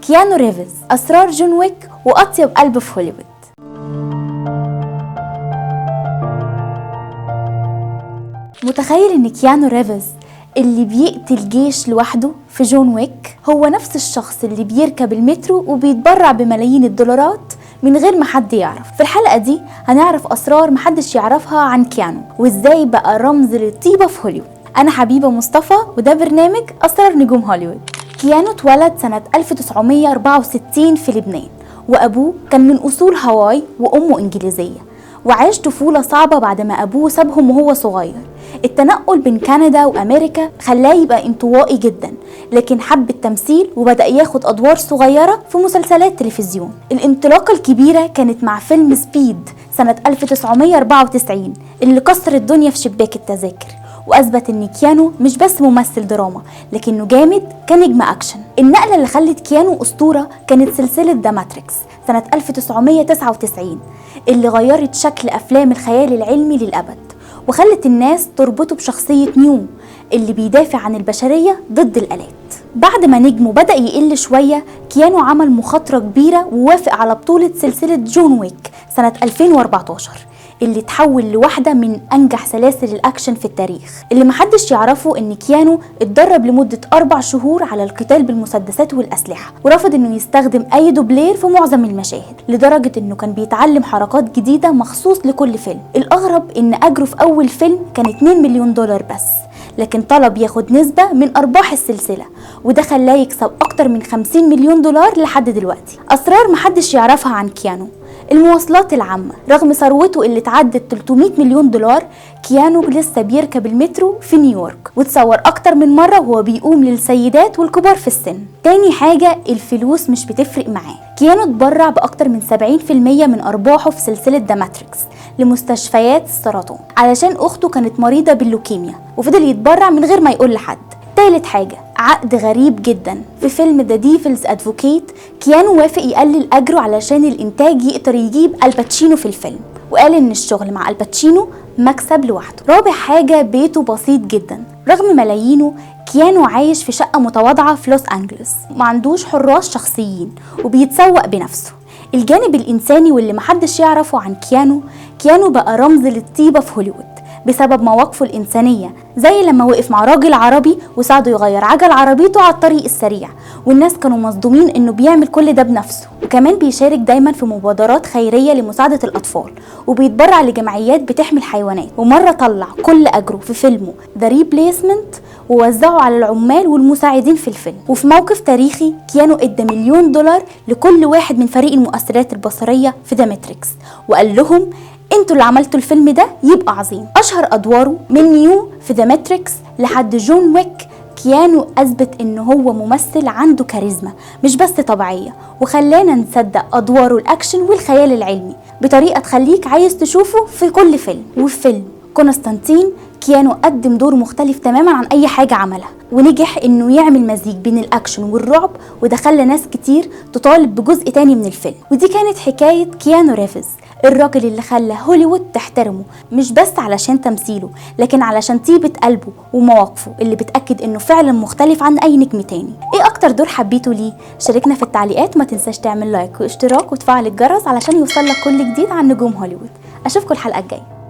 كيانو ريفز، أسرار جون ويك وأطيب قلب في هوليوود. متخيل إن كيانو ريفز اللي بيقتل جيش لوحده في جون ويك هو نفس الشخص اللي بيركب المترو وبيتبرع بملايين الدولارات من غير ما حد يعرف؟ في الحلقة دي هنعرف أسرار محدش يعرفها عن كيانو وإزاي بقى رمز للطيبة في هوليوود. أنا حبيبة مصطفى وده برنامج أسرار نجوم هوليوود. كيانو اتولد سنة 1964 في لبنان، وأبوه كان من أصول هاواي وأمه إنجليزية، وعاش طفولة صعبة بعد ما أبوه سابهم وهو صغير. التنقل بين كندا وأمريكا خلاه يبقى انطوائي جدا، لكن حب التمثيل وبدأ ياخد أدوار صغيرة في مسلسلات تلفزيون. الانطلاقة الكبيرة كانت مع فيلم سبيد سنة 1994 اللي كسر الدنيا في شباك التذاكر، وأثبت إن كيانو مش بس ممثل دراما لكنه جامد كنجم أكشن. النقلة اللي خلت كيانو أسطورة كانت سلسلة ذا ماتريكس سنة 1999 اللي غيرت شكل أفلام الخيال العلمي للأبد، وخلت الناس تربطه بشخصية نيو اللي بيدافع عن البشرية ضد الآلات. بعد ما نجمه بدأ يقل شوية، كيانو عمل مخاطرة كبيرة ووافق على بطولة سلسلة جون ويك سنة 2014 اللي تحول لواحدة من أنجح سلاسل الأكشن في التاريخ. اللي محدش يعرفه إن كيانو اتدرب لمدة 4 شهور على القتال بالمسدسات والأسلحة، ورفض إنه يستخدم أي دوبلير في معظم المشاهد، لدرجة إنه كان بيتعلم حركات جديدة مخصوص لكل فيلم. الأغرب إن أجره في أول فيلم كان 2 مليون دولار بس، لكن طلب ياخد نسبة من أرباح السلسلة، وده خلاه يكسب أكتر من 50 مليون دولار لحد دلوقتي. أسرار محدش يعرفها عن كيانو: المواصلات العامة، رغم ثروته اللي تعدت 300 مليون دولار، كيانو لسه بيركب المترو في نيويورك وتصور أكتر من مرة وهو بيقوم للسيدات والكبار في السن. تاني حاجة، الفلوس مش بتفرق معاه. كيانو اتبرع بأكتر من 70% من أرباحه في سلسلة ذا ماتريكس لمستشفيات السرطان علشان أخته كانت مريضة باللوكيميا، وفضل يتبرع من غير ما يقول لحد. تالت حاجة، عقد غريب جدا. في فيلم ذا ديفلز ادفوكيت كيانو وافق يقلل أجره علشان الإنتاج يقدر يجيب الباتشينو في الفيلم، وقال إن الشغل مع الباتشينو مكسب لوحده. رابع حاجة، بيته بسيط جدا. رغم ملايينه، كيانو عايش في شقة متواضعة في لوس أنجلوس، ما عندوش حراس شخصيين وبيتسوق بنفسه. الجانب الإنساني واللي محدش يعرفه عن كيانو بقى رمز للطيبة في هوليوود بسبب مواقفه الإنسانية، زي لما وقف مع راجل عربي وساعده يغير عجل عربيته على الطريق السريع، والناس كانوا مصدومين إنه بيعمل كل ده بنفسه. وكمان بيشارك دايما في مبادرات خيرية لمساعدة الأطفال، وبيتبرع لجمعيات بتحمي الحيوانات. ومرة طلع كل أجره في فيلمه ذا ريبليسمنت ووزعه على العمال والمساعدين في الفيلم. وفي موقف تاريخي، كيانو ادى 1 مليون دولار لكل واحد من فريق المؤثرات البصرية في ذا ماتريكس، وقال لهم انتوا اللي عملتوا الفيلم ده يبقى عظيم. اشهر ادواره من نيو في ذا ماتريكس لحد جون ويك، كيانو اثبت ان هو ممثل عنده كاريزما مش بس طبيعيه، وخلانا نصدق ادواره الاكشن والخيال العلمي بطريقه تخليك عايز تشوفه في كل فيلم. وفي فيلم كونستانتين كيانو قدم دور مختلف تماما عن اي حاجه عملها، ونجح انه يعمل مزيج بين الاكشن والرعب، وده خلى ناس كتير تطالب بجزء تاني من الفيلم. ودي كانت حكايه كيانو ريفز، الراجل اللي خلى هوليوود تحترمه مش بس علشان تمثيله، لكن علشان طيبة قلبه ومواقفه اللي بتأكد انه فعلا مختلف عن اي نجم تاني. ايه اكتر دور حبيته ليه؟ شاركنا في التعليقات، ما تنساش تعمل لايك واشتراك وتفعل الجرس علشان يوصلك كل جديد عن نجوم هوليوود. اشوفكم الحلقة الجاية.